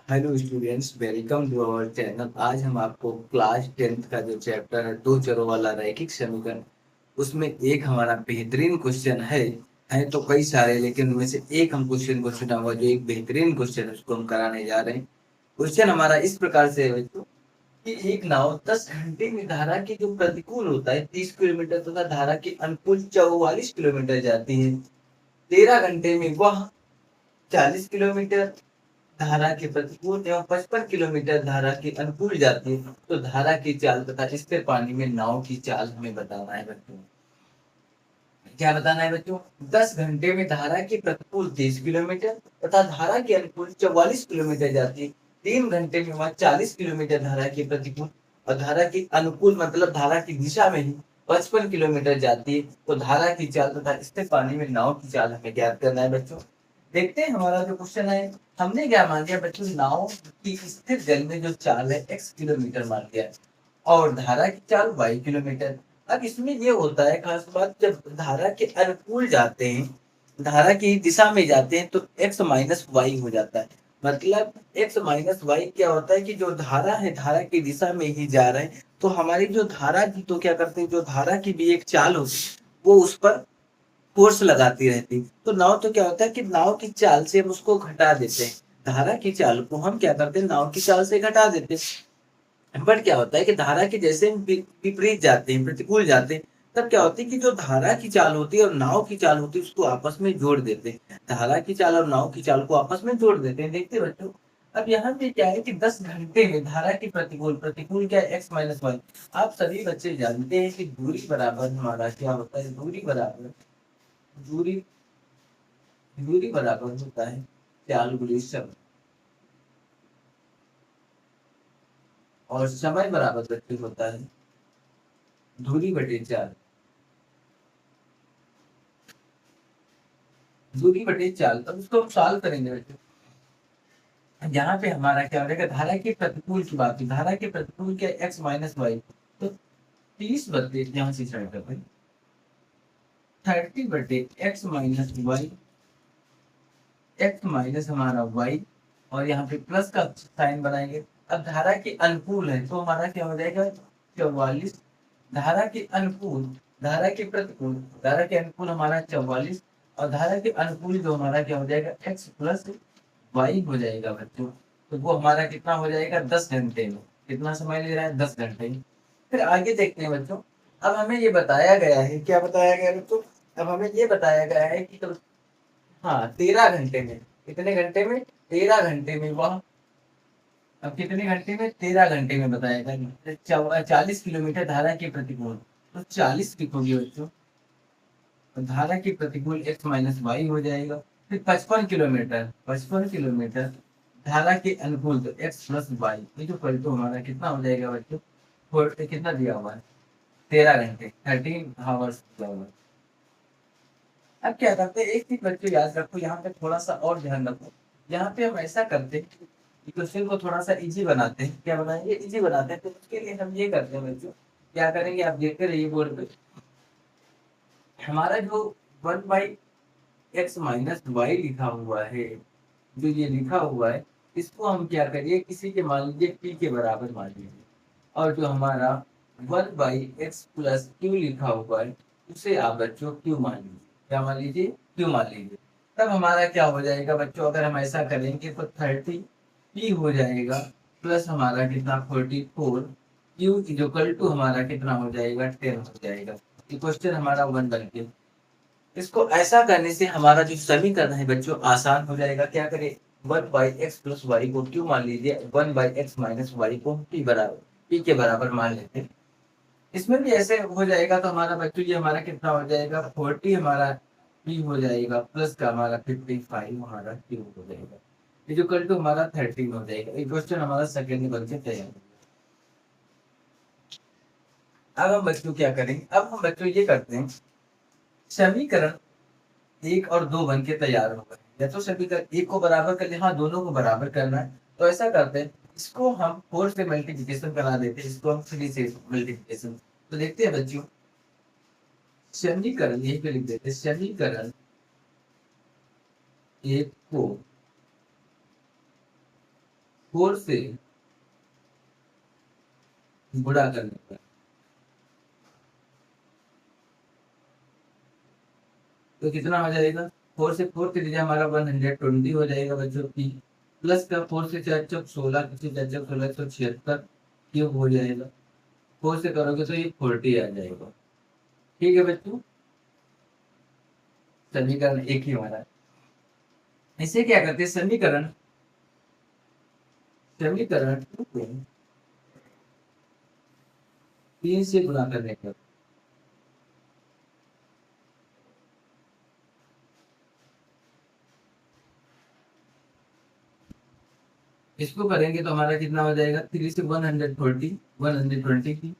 Hello students, welcome to our channel. आज हम आपको क्लास 10th का जो चैप्टर है दो चरों वाला रैखिक समीकरण, उसमें एक हमारा बेहतरीन क्वेश्चन है तो कई सारे, लेकिन उनमें से एक हम क्वेश्चन को चुना हुआ जो एक बेहतरीन क्वेश्चन है उसको हम कराने जा रहे हैं। क्वेश्चन हमारा इस प्रकार से है बच्चों कि एक नाव 10 घंटे में धारा की जो प्रतिकूल होता है 30 किलोमीटर तथा धारा की अनुकूल 44 किलोमीटर जाती है। 13 घंटे में वह 40 किलोमीटर धारा के प्रतिकूल एवं 55 किलोमीटर धारा के अनुकूल जाती है, तो धारा की चाल तथा स्थिर पानी में नाव की चाल हमें बताना है बच्चों। क्या बताना है बच्चों? 10 घंटे में धारा की प्रतिकूल 30 किलोमीटर तथा धारा के अनुकूल 44 किलोमीटर जाती है। 3 घंटे में वह 40 किलोमीटर धारा की प्रतिकूल और धारा की अनुकूल मतलब धारा की दिशा में ही 55 किलोमीटर जाती है, तो धारा की चाल तथा स्थिर पानी में नाव की चाल हमें ज्ञात करना है बच्चों। देखते हैं हमारा जो क्वेश्चन है। हमने क्या मान लिया बच्चों, नाव की स्थिर जल में जो चाल है x किलोमीटर मान लिया और धारा की चाल y किलोमीटर। अब इसमें ये होता है खास बात, जब धारा के अनुकूल जाते हैं, धारा की दिशा में जाते हैं, तो x माइनस वाई हो जाता है। मतलब x माइनस वाई क्या होता है कि जो धारा है धारा की दिशा में ही जा रहे हैं, तो हमारी जो धारा की तो क्या करते हैं, जो धारा की भी एक चाल होती है वो उस पर फोर्स लगाती रहती। तो नाव तो क्या होता है कि नाव की चाल से हम उसको घटा देते हैं, धारा की चाल को हम क्या करते हैं, नाव की चाल से घटा देते हैं। बट क्या होता है कि धारा के जैसे हम विपरीत जाते हैं, प्रतिकूल जाते हैं, तब क्या होता है कि जो धारा की चाल होती है और नाव की चाल होती है उसको आपस में जोड़ देते हैं। धारा की चाल और नाव की चाल को आपस में जोड़ देते हैं। देखते हैं बच्चों, अब यहाँ पे क्या है कि 10 घंटे में धारा की प्रतिकूल, प्रतिकूल क्या है, एक्स माइनस वाई। आप सभी बच्चे जानते हैं कि दूरी बराबर हमारा क्या होता है, दूरी बराबर, दूरी दूरी बराबर होता है चाल गुणित समय, और समय बराबर बच्चे होता है दूरी बटे चाल। दूरी बटे चाल, अब उसको हम सॉल्व करेंगे बच्चों। यहाँ पे हमारा क्या हो जाएगा, धारा के प्रतिकूल की बात है, धारा के प्रतिकूल क्या एक्स माइनस वाई, तो 30 बटे यहाँ से स्टार्ट करते हैं, 30 बटे X minus Y, X minus हमारा वाई, और यहाँ पे प्लस का साइन बनाएंगे। अब धारा के अनुकूल है तो हमारा क्या हो जाएगा, 44। धारा के अनुकूल, धारा के प्रतिकूल, धारा के अनुकूल हमारा 44, और धारा के अनुकूल जो हमारा क्या हो जाएगा, x प्लस वाई हो जाएगा बच्चों। तो वो हमारा कितना हो जाएगा, 10 घंटे में। कितना समय ले रहा है, 10 घंटे में। फिर आगे देखते हैं बच्चों। अब हमें ये बताया गया है, क्या बताया गया है बच्चों, अब हमें ये बताया गया है कि हाँ 13 घंटे में, कितने घंटे में, 13 घंटे में वह, अब कितने घंटे में, 13 घंटे में बताया गया 40 किलोमीटर धारा के प्रतिकूल, तो 40 लिखोगे बच्चों, तो धारा की प्रतिकूल x माइनस वाई हो जाएगा। फिर 55 किलोमीटर, 55 किलोमीटर धारा के अनुकूल, तो x प्लस वाई, ये जो पलटो हमारा कितना हो जाएगा बच्चों, कितना दिया हुआ है, 13 घंटे, 13 आवर्स दिया हुआ है। अब क्या करते हैं, एक चीज बच्चों याद रखो, यहाँ पे थोड़ा सा और ध्यान रखो। यहाँ पे हम ऐसा करते हैं कि क्वेश्चन को थोड़ा सा इजी बनाते हैं। क्या बनाएंगे, इजी बनाते हैं। तो उसके लिए हम ये करते हैं बच्चों, क्या करेंगे आप देखते रहिए बोर्ड पे। हमारा जो 1/x - लिखा हुआ है, जो ये लिखा हुआ है, इसको हम क्या करिए, किसी के मान लीजिए p के बराबर मान लीजिए, और जो हमारा 1/x+q लिखा हुआ है उसे आप बच्चों q मान लीजिए। क्या मान लीजिए, q मान लीजिए। तब हमारा क्या हो जाएगा बच्चों, अगर हम ऐसा करेंगे तो 30 p हो जाएगा, प्लस हमारा कितना 44, q इक्वल टू हमारा कितना हो जाएगा, 10 हो जाएगा। ये क्वेश्चन हमारा 1 बन गया। इसको ऐसा करने से हमारा जो समीकरण है बच्चों आसान हो जाएगा। क्या करें, 1/x+y को क्यों मान लीजिए, 1/x - y को p के बराबर मान लेते हैं। इसमें भी ऐसे हो जाएगा, तो हमारा बच्चों ये हमारा कितना हो जाएगा, 40 हमारा p हो जाएगा, प्लस का हमारा 55 हमारा q हो जाएगा, ये जो कल टू हमारा 13 हो जाएगा। ये क्वेश्चन हमारा सेकेंड बन के तैयार। अब हम बच्चों क्या करेंगे, अब हम बच्चों ये करते हैं, समीकरण 1 और 2 बन के तैयार हो गए। या तो सभी का एक को बराबर कर ले, हाँ दोनों को बराबर करना है, तो ऐसा करते हैं, इसको हम 4 से मल्टीप्लिकेशन करा देते हैं, इसको हम 3 से मल्टीप्लिकेशन। तो देखते हैं बच्चों, समीकरण यही पे लिख देते हैं, समीकरण 1 को 4 से गुणा करने पर तो कितना हो जाएगा? 4 से 4 की जगह हमारा 120 हो जाएगा बच्चों की, प्लस का 4 से 4 चौक 16, किसी 4 चौक 16 176 क्यूब हो जाएगा। 4 से करोगे तो ये 40 आ जाएगा। ठीक है बच्चों, समीकरण एक ही हमारा है। इसे क्या करते हैं, समीकरण समीकरण 2 को 3 से गुणा करने पर इसको करेंगे तो हमारा कितना हो जाएगा, 3 से 120 की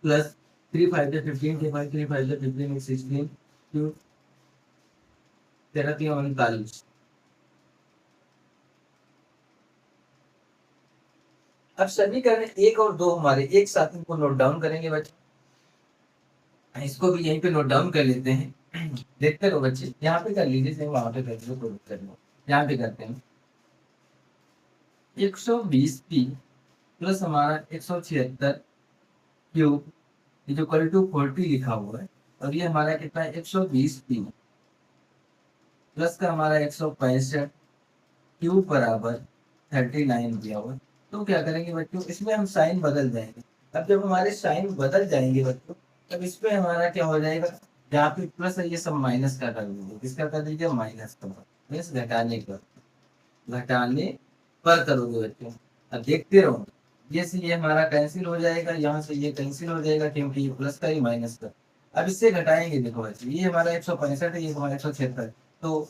प्लस 3 5 से 15 के 5 3 5 से 15 16 क्यूब 13 3 39। अब समीकरण एक और दो हमारे एक साथ इनको नोट डाउन करेंगे बच्चे, इसको भी यहीं पे नोट डाउन कर लेते हैं। देखते रहो बच्चे, यहाँ पे कर लीजिए चाहे वहां पे कर लो, कोई दिक्कत नहीं। यहाँ पे करते हैं 120p प्लस हमारा 176 क्यूब, ये जो कल टू 40 लिखा हुआ है, और ये हमारा कितना है 120p प्लस का हमारा 165 क्यूब बराबर 39 दिया हुआ है। तो क्या करेंगे बच्चों, इसमें हम साइन बदल जाएंगे। अब जब हमारे साइन बदल जाएंगे बच्चों, तब इसमें हमारा क्या हो जाएगा, जहाँ पे प्लस है ये सब माइनस का कर दीजिए, किसका कर दीजिए, माइनस का, प्लस घटाने पर करोगे बच्चों। अब देखते रहो, ये से ये हमारा कैंसिल हो जाएगा, यहाँ से ये कैंसिल हो जाएगा, क्योंकि ये प्लस का ही माइनस का। अब इससे घटाएंगे, देखो बच्चों ये हमारा 165 है, ये हमारा 176, तो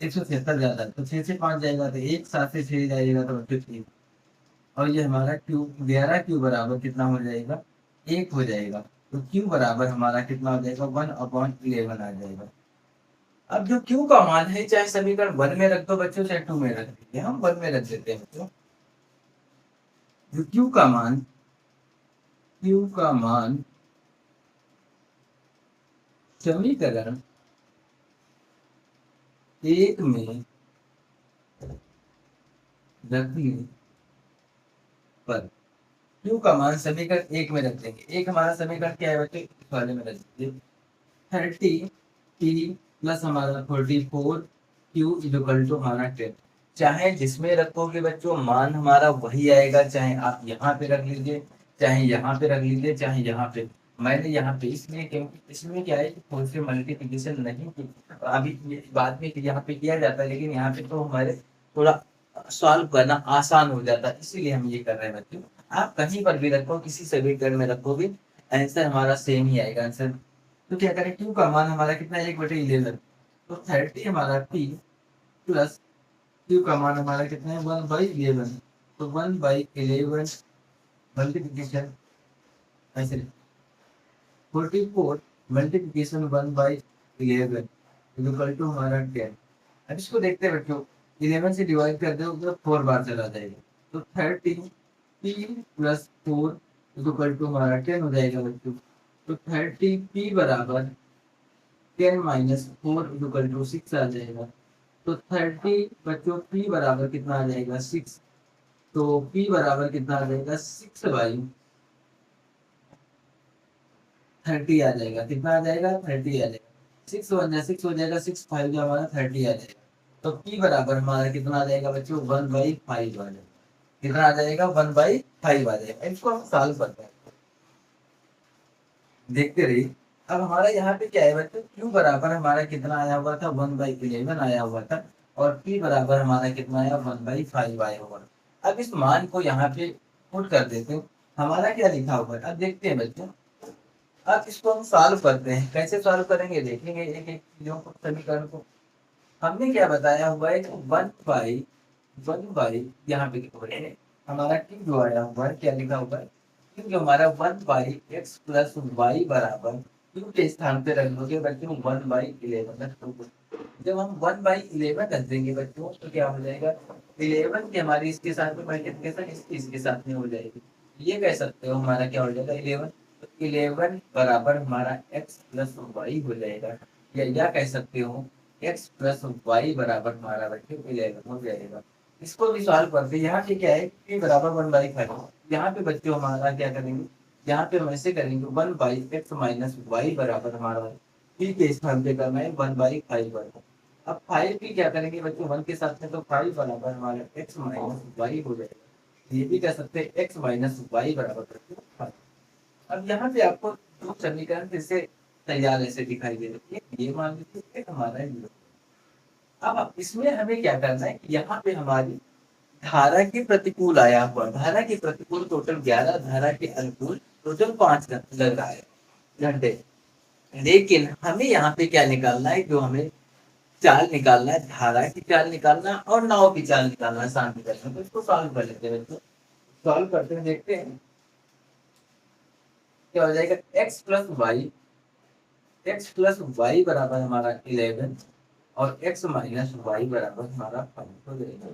176 ज्यादा है, तो 6 से 5 जाएगा, तो एक 7 से 6 जाएगा, तो 53। और ये हमारा क्यू 11 क्यू बराबर कितना हो जाएगा, 1 हो जाएगा। तो क्यू बराबर हमारा कितना हो जाएगा, 1/11 आ जाएगा। अब जो क्यू का मान है, चाहे समीकरण 1 में रख दो बच्चों, चाहे 2 में रख दीजिए, हम 1 में रख देते हैं बच्चों। जो क्यू का मान समीकरण एक में रखने पर, क्यू का मान समीकरण एक में रख देंगे। एक हमारा समीकरण क्या है बच्चों, इस वाले में रख दीजिए 30p प्लस हमारा 44 क्यू इक्वल टू हमारा 10। चाहे जिसमें रखोगे बच्चों मान हमारा वही आएगा, चाहे आप यहाँ पे रख लीजिए, चाहे यहाँ पे रख लीजिए, चाहे यहाँ पे। मैंने यहाँ पे इसलिए, क्योंकि इसमें क्या है कि खुद से मल्टीप्लिकेशन नहीं की, अभी ये बाद में यहाँ पे किया जाता है, लेकिन यहाँ पे तो हमारे थोड़ा सॉल्व करना आसान हो जाता है, इसीलिए हम ये कर रहे हैं बच्चों। आप कहीं पर भी रखो, किसी समीकरण में रखोगे, आंसर हमारा सेम ही आएगा आंसर। तो क्या करें, क्यू का मान हमारा कितना है, 1/11, तो 30 हमारा p प्लस क्यू का मान हमारा कितना है, 1/11, तो 1/11 मल्टीप्लिकेशन ऐसे 44 मल्टीप्लिकेशन 1/11 इक्वल टू हमारा 10। अब इसको देखते हैं बच्चों, 11 से डिवाइड कर दो तो 4 बार चला जाएगा, तो 30p प्लस 4 इक्वल टू हमारा 10 हो जाएगा बच्चों। तो 30p बराबर 10 माइनस 4 इक्वल टू 6 आ जाएगा। तो 30 बच्चों p बराबर कितना आ जाएगा, 6। तो p बराबर कितना आ जाएगा, 6/30 आ जाएगा। कितना आ जाएगा, 30 आ जाएगा। 6 हो जाएगा, 6 5 हमारा 30 आ जाएगा। तो p बराबर हमारा कितना आ जाएगा बच्चों, 1/5 आ जाएगा। कितना आ जाएगा, 1/5 आ जाएगा। इसको हम सॉल्व करते हैं, देखते रहिए। अब हमारा यहाँ पे क्या है बच्चों, क्यू बराबर हमारा कितना आया हुआ था, 1/11 आया हुआ था, और पी बराबर हमारा कितना आया, 1/5 आया हुआ। अब इस मान को यहाँ पे पुट कर देते हैं, हमारा क्या लिखा हुआ है, अब देखते हैं बच्चों। अब इसको हम सॉल्व करते हैं, कैसे सॉल्व करेंगे देखेंगे एक एक चीजों को, समीकरण को। हमने क्या बताया हुआ है कि 1/1 यहाँ पे लिखो है, हमारा क्यू जो आया हुआ है, क्या लिखा हुआ है, क्योंकि हमारा 1/x प्लस वाई बराबर क्यू के स्थान पे रख दोगे बच्चों 1/11 रख दोगे। जब हम 1/11 रख देंगे बच्चों, तो क्या हो जाएगा, 11 की हमारी इसके साथ में मल्टीप्लिकेशन इसके साथ में हो जाएगी। ये कह सकते हो हमारा क्या हो जाएगा, 11। तो 11 बराबर हमारा x प्लस वाई हो जाएगा, या कह सकते हो x प्लस वाई बराबर हमारा बच्चों 11 हो जाएगा। इसको भी सॉल्व करते हैं। यहाँ पे क्या है p बराबर 1/5। यहाँ पे बच्चों हमारा क्या करेंगे, यहाँ पे हम ऐसे करेंगे 1/x माइनस वाई बराबर हमारा p के स्थान पे करना है 1/5 वर्ग। अब 5 भी क्या करेंगे बच्चों 1 के साथ में, तो 5 बराबर हमारा x माइनस वाई हो जाएगा। ये भी कह सकते हैं x माइनस वाई बराबर 5। अब यहाँ पे आपको दो समीकरण फिर से तैयार ऐसे दिखाई दे रही है। ये मान लीजिए हमारा है। अब इसमें हमें क्या करना है, यहाँ पे हमारी धारा के प्रतिकूल आया हुआ, धारा के प्रतिकूल टोटल 11, धारा के अनुकूल टोटल 5 लग रहा है घंटे। लेकिन हमें यहाँ पे क्या निकालना है, जो हमें चाल निकालना है, धारा की चाल निकालना और नाव की चाल निकालना, शांति करना। तो इसको सॉल्व कर लेते हैं। सॉल्व करते हैं, देखते हैं क्या हो जाएगा। x प्लस वाई बराबर हमारा 11 और x माइनस वाई बराबर हमारा 5 हो जाएगा।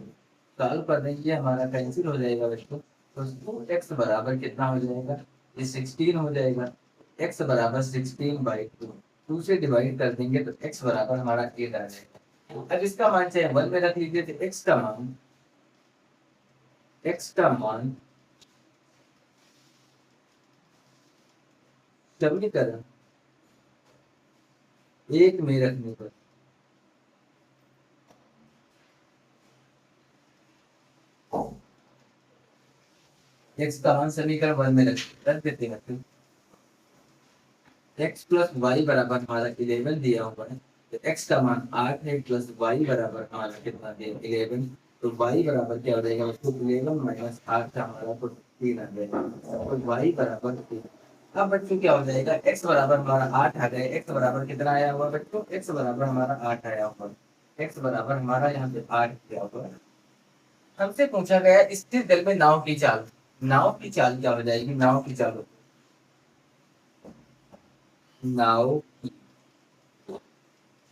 सॉल्व कर देंगे, हमारा कैंसिल हो जाएगा बच्चों। तो 2x बराबर कितना हो जाएगा, ये 16 हो जाएगा। x बराबर 16/2, 2 से डिवाइड कर देंगे तो x बराबर हमारा 8 आ जाएगा। अब इसका मान चाहे 1 में रख लीजिए, तो x का मान समीकरण 1 में रखने पर x का मान समीकरण 1 में रख देते हैं। x प्लस वाई बराबर हमारा 11 दिया हुआ है, तो x का मान 8 है, प्लस वाई बराबर हमारा कितना दिया 11, तो y बराबर क्या हो जाएगा बच्चों, 11 माइनस 8 का हमारा तो 3 आ जाएगा, तो y बराबर 3। अब बच्चों क्या हो जाएगा, x बराबर हमारा 8 आ गया। x बराबर कितना आया हुआ बच्चों, x बराबर हमारा 8 आया हुआ। x बराबर हमारा यहाँ पे 8 दिया हुआ है। हमसे पूछा गया स्थिर जल में नाव की चाल। नाव की चाल क्या हो जाएगी, नाव की चाल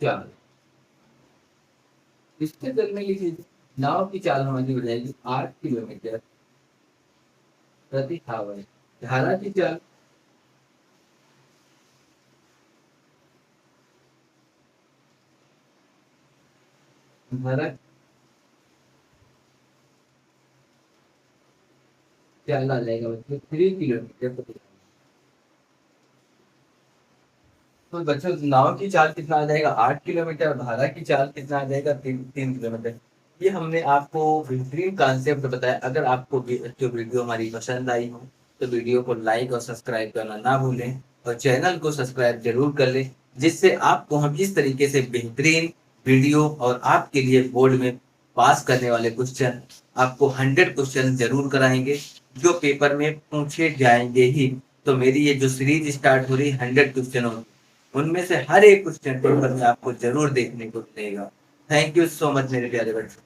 चाल स्थिर जल में लिखिए। नाव की चाल हमारी हो जाएगी 8 किलोमीटर प्रति आवर। धारा की चाल धारा चाल आ जाएगा बच्चों 3 किलोमीटर प्रति। तो बच्चों नाव की चाल कितना आ जाएगा 8 किलोमीटर, और धारा की चाल कितना आ जाएगा 3 किलोमीटर। ये हमने आपको बेहतरीन कॉन्सेप्ट बताया। अगर आपको जो वीडियो हमारी पसंद आई हो तो वीडियो को लाइक और सब्सक्राइब करना ना भूलें, और चैनल को सब्सक्राइब जरूर कर लें, जिससे आपको हम इस तरीके से बेहतरीन वीडियो और आपके लिए बोर्ड में पास करने वाले क्वेश्चन, आपको 100 क्वेश्चन जरूर कराएंगे जो पेपर में पूछे जाएंगे ही। तो मेरी ये जो सीरीज स्टार्ट हो रही 100 क्वेश्चनों, उनमें से हर एक क्वेश्चन पेपर में आपको जरूर देखने को मिलेगा। थैंक यू सो मच मेरे प्यारे बच्चों।